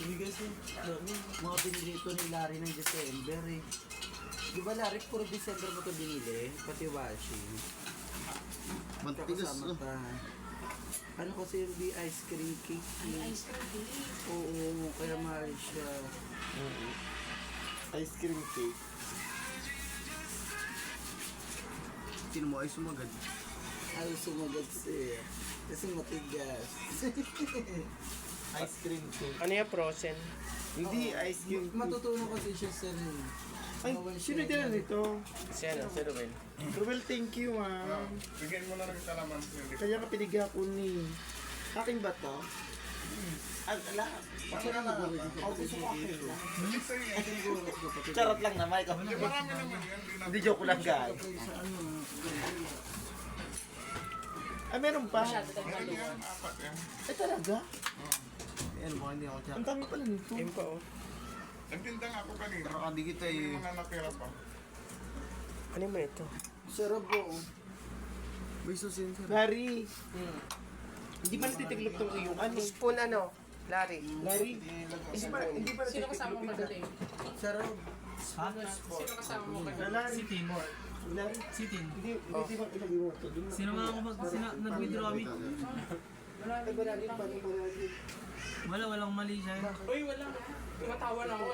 Hindi kasi, mga binili ito ni Larry ng December eh. Di ba Larry, puro December mo ito binili? Pati washing. Mantigas, Kasama pa. Ano kasi yung di ice cream cake? Ice cream cake. Oo, kaya mahal siya. Ice cream cake. Sino mo ay sumagad? Ay, sumagad siya. Kasi matigas. Ice cream cake. Ano yung frozen? Hindi, ice cream cake. Matutunan kasi siya sa Ay, sino din nito? Si ano? Si Ruben. Ruel, thank you, ma'am. Bigyan mo na ng kalaman. Kaya ka pinigyan ko ni... Akin ba to? Ala, ako gusto ko akin. Charot lang naman, ikaw. Marami naman yan. Hindi, joke lang, guys. Sa ano, Ah, meron pa? Masyado tayong maluwag. Apat yan. Ay, talaga? Ayan, mukhang hindi ako Eh, charot. Ang dami pala nito. Ayun pa oh. Nagtinda nga ako kanina. Nakakadi kita May eh. mga natira pa. Ano mo ito? sarap po. May susin sa... Larry! Hindi ba natitiklop tong iyong ano? Spoon ano? Larry. Larry! Hindi ba Sino kasama mo kagaling? Sarap. Sino kasama mo kagaling? Larry! Si Tin. Larry! Si Tin. Hindi ba ilagay mo ito? Sino nga ako nag-withdraw kami? Ay, ba Larry? Paano ba Larry? Walang mali siya. Uy, wala. Matawa na ako.